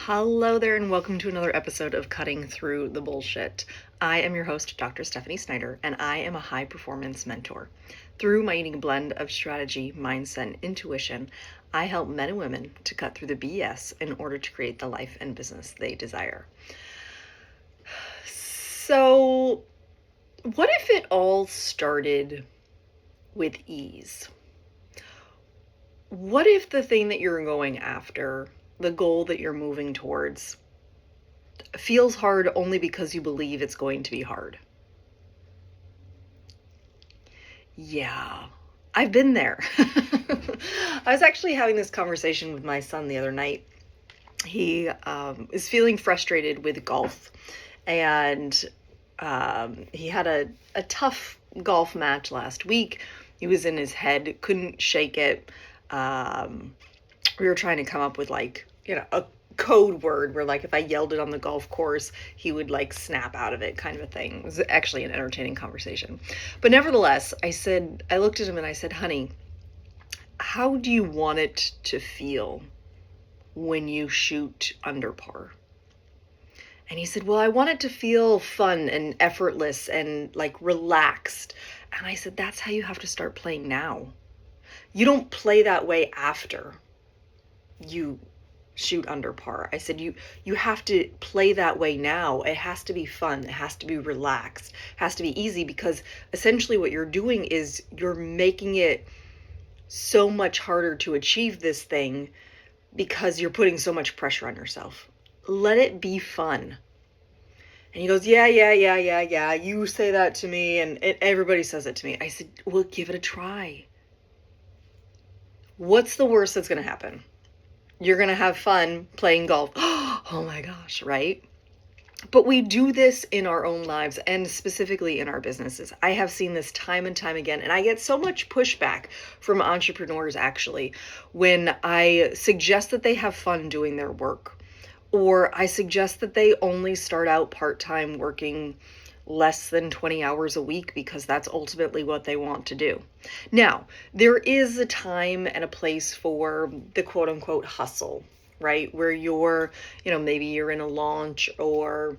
Hello there, and welcome to another episode of Cutting Through the Bullshit. I am your host, Dr. Stephanie Snyder, and I am a high performance mentor. Through my unique blend of strategy, mindset, and intuition, I help men and women to cut through the BS in order to create the life and business they desire. So, what if it all started with ease? What if the thing that you're going after, the goal that you're moving towards, feels hard only because you believe it's going to be hard? Yeah, I've been there. I was actually having this conversation with my son the other night. He is feeling frustrated with golf, and he had a tough golf match last week. He was in his head, couldn't shake it. We were trying to come up with a code word where if I yelled it on the golf course, he would snap out of it, kind of a thing. It was actually an entertaining conversation. But nevertheless, I looked at him and I said, honey, how do you want it to feel when you shoot under par? And he said, well, I want it to feel fun and effortless and relaxed. And I said, that's how you have to start playing now. You don't play that way after you shoot under par. I said, you have to play that way now. It has to be fun. It has to be relaxed. It has to be easy, because essentially what you're doing is you're making it so much harder to achieve this thing because you're putting so much pressure on yourself. Let it be fun. And he goes, yeah. You say that to me, and everybody says it to me. I said, well, give it a try. What's the worst that's going to happen? You're going to have fun playing golf. Oh my gosh, right? But we do this in our own lives, and specifically in our businesses. I have seen this time and time again, and I get so much pushback from entrepreneurs actually when I suggest that they have fun doing their work, or I suggest that they only start out part-time working less than 20 hours a week because that's ultimately what they want to do. Now, there is a time and a place for the quote unquote hustle, right? Where maybe you're in a launch, or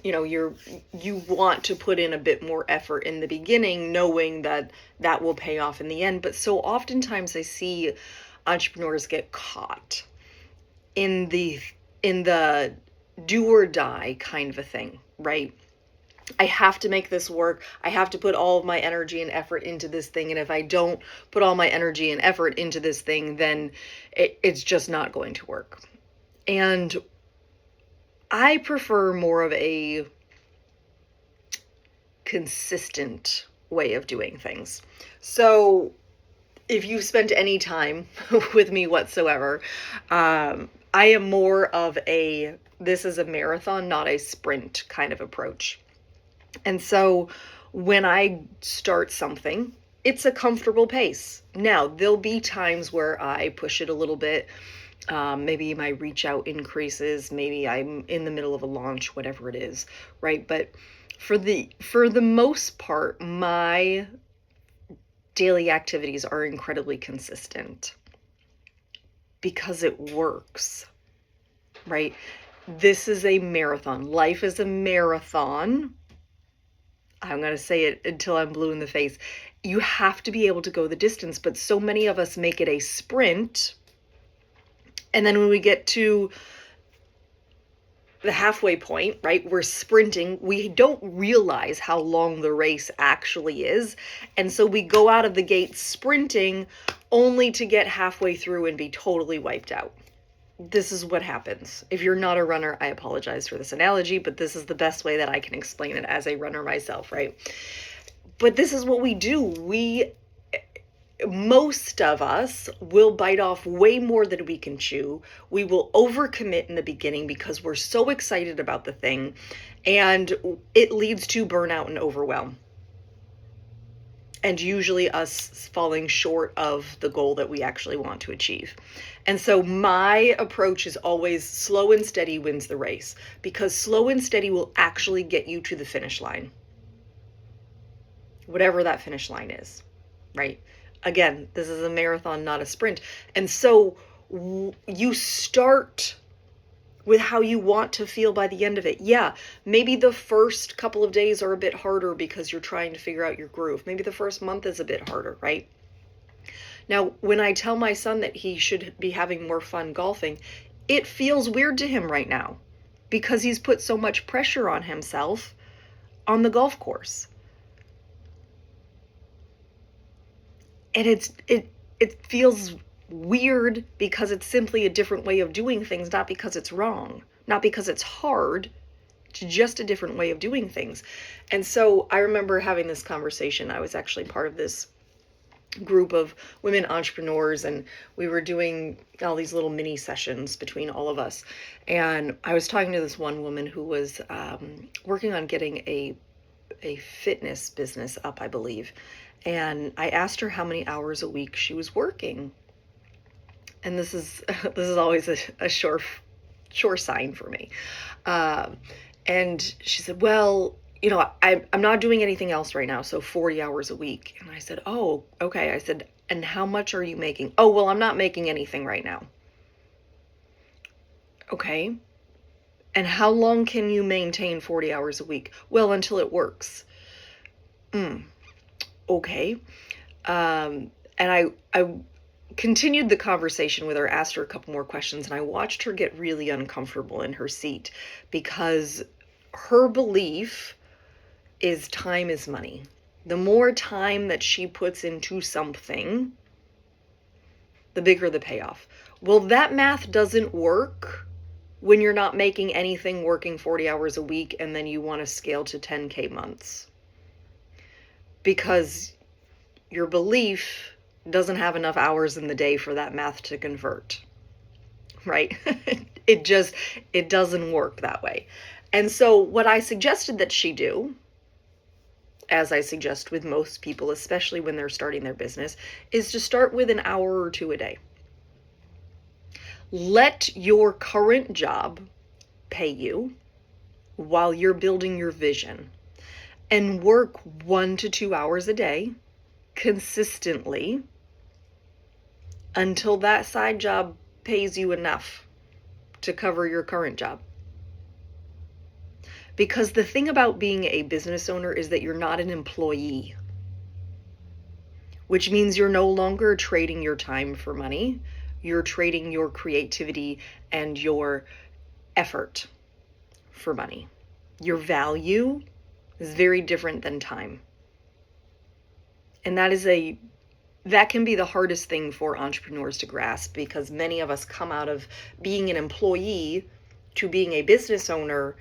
you want to put in a bit more effort in the beginning, knowing that that will pay off in the end. But so oftentimes I see entrepreneurs get caught in the do or die kind of a thing, right? I have to make this work. I have to put all of my energy and effort into this thing. And if I don't put all my energy and effort into this thing, then it's just not going to work. And I prefer more of a consistent way of doing things. So if you've spent any time with me whatsoever, I am more of this is a marathon, not a sprint kind of approach. And so when I start something, it's a comfortable pace. Now, there'll be times where I push it a little bit. Maybe my reach out increases. Maybe I'm in the middle of a launch, whatever it is, right? But for the most part, my daily activities are incredibly consistent because it works, right? This is a marathon. Life is a marathon. I'm going to say it until I'm blue in the face. You have to be able to go the distance, but so many of us make it a sprint. And then when we get to the halfway point, right, we're sprinting. We don't realize how long the race actually is. And so we go out of the gate sprinting only to get halfway through and be totally wiped out. This is what happens. If you're not a runner, I apologize for this analogy, but this is the best way that I can explain it as a runner myself, right? But this is what we do. Most of us will bite off way more than we can chew. We will overcommit in the beginning because we're so excited about the thing, and it leads to burnout and overwhelm. And usually us falling short of the goal that we actually want to achieve. And so my approach is always slow and steady wins the race, because slow and steady will actually get you to the finish line. Whatever that finish line is, right? Again, this is a marathon, not a sprint. And so you start with how you want to feel by the end of it. Yeah, maybe the first couple of days are a bit harder because you're trying to figure out your groove. Maybe the first month is a bit harder, right? Now, when I tell my son that he should be having more fun golfing, it feels weird to him right now because he's put so much pressure on himself on the golf course. And it feels weird because it's simply a different way of doing things, not because it's wrong, not because it's hard. It's just a different way of doing things. And so I remember having this conversation. I was actually part of this group of women entrepreneurs, and we were doing all these little mini sessions between all of us. And I was talking to this one woman who was working on getting a fitness business up, I believe. And I asked her how many hours a week she was working. And this is always a sure sign for me. And she said, well, I'm not doing anything else right now, so 40 hours a week. And I said, oh, okay. I said, and how much are you making? Oh, well, I'm not making anything right now. Okay. And how long can you maintain 40 hours a week? Well, until it works. Okay. And I continued the conversation with her, asked her a couple more questions, and I watched her get really uncomfortable in her seat because her belief is time is money. The more time that she puts into something, the bigger the payoff. Well, that math doesn't work when you're not making anything working 40 hours a week and then you want to scale to 10K months. Because your belief doesn't have enough hours in the day for that math to convert, right? It doesn't work that way. And so what I suggested that she do, as I suggest with most people, especially when they're starting their business, is to start with an hour or two a day. Let your current job pay you while you're building your vision, and work 1 to 2 hours a day consistently until that side job pays you enough to cover your current job. Because the thing about being a business owner is that you're not an employee, which means you're no longer trading your time for money. You're trading your creativity and your effort for money. Your value is very different than time. And that can be the hardest thing for entrepreneurs to grasp, because many of us come out of being an employee to being a business owner,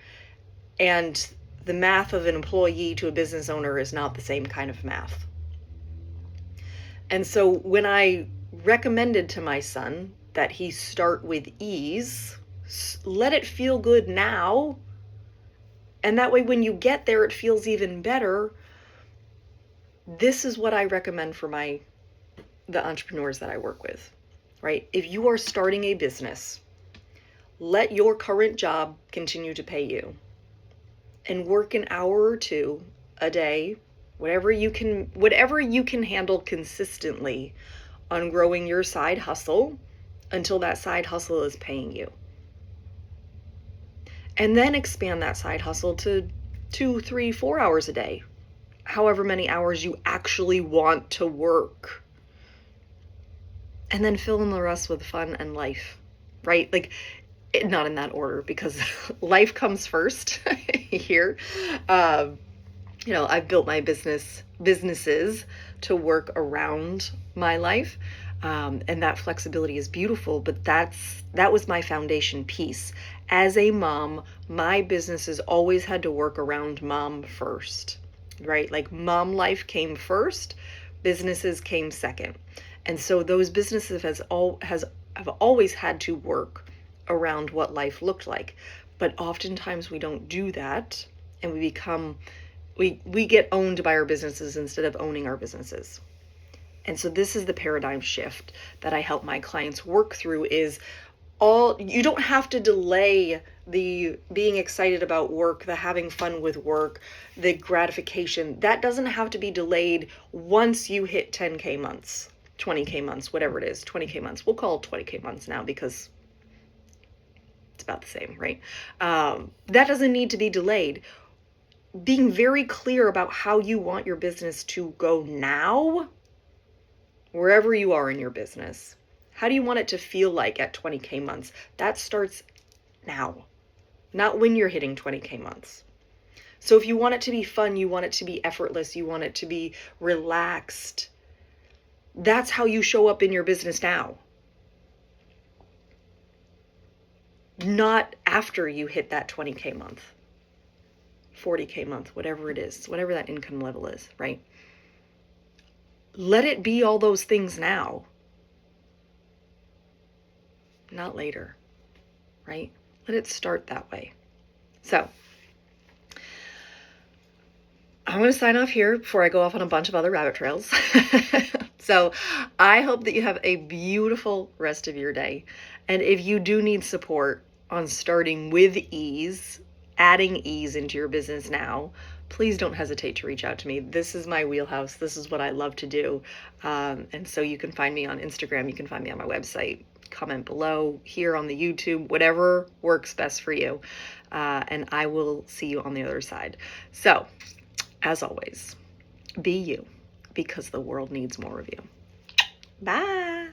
and the math of an employee to a business owner is not the same kind of math. And so when I recommended to my son that he start with ease, let it feel good now, and that way when you get there it feels even better. This is what I recommend for the entrepreneurs that I work with, right? If you are starting a business, let your current job continue to pay you, and work an hour or two a day, whatever you can handle consistently on growing your side hustle until that side hustle is paying you. And then expand that side hustle to 2, 3, 4 hours a day, however many hours you actually want to work. And then fill in the rest with fun and life, right? Like, not in that order, because life comes first here. I've built my businesses to work around my life. And that flexibility is beautiful, but that was my foundation piece. As a mom, my businesses always had to work around mom first, right? Like, mom life came first, businesses came second. And so those businesses have always had to work around what life looked like. But oftentimes we don't do that, and we get owned by our businesses instead of owning our businesses. And so this is the paradigm shift that I help my clients work through. You don't have to delay the being excited about work, the having fun with work, the gratification. That doesn't have to be delayed once you hit 10K months, 20K months, whatever it is, 20K months. We'll call it 20K months now, because It's about the same, right? That doesn't need to be delayed. Being very clear about how you want your business to go now, wherever you are in your business. How do you want it to feel like at 20K months? That starts now, not when you're hitting 20K months. So if you want it to be fun, you want it to be effortless, you want it to be relaxed, that's how you show up in your business now. Not after you hit that 20K month, 40K month, whatever it is, whatever that income level is, right? Let it be all those things now, not later, right? Let it start that way. So I'm going to sign off here before I go off on a bunch of other rabbit trails. So I hope that you have a beautiful rest of your day. And if you do need support on starting with ease, adding ease into your business now, please don't hesitate to reach out to me. This is my wheelhouse. This is what I love to do. And so you can find me on Instagram. You can find me on my website. Comment below, here on the YouTube, whatever works best for you. And I will see you on the other side. So, as always, be you, because the world needs more of you. Bye.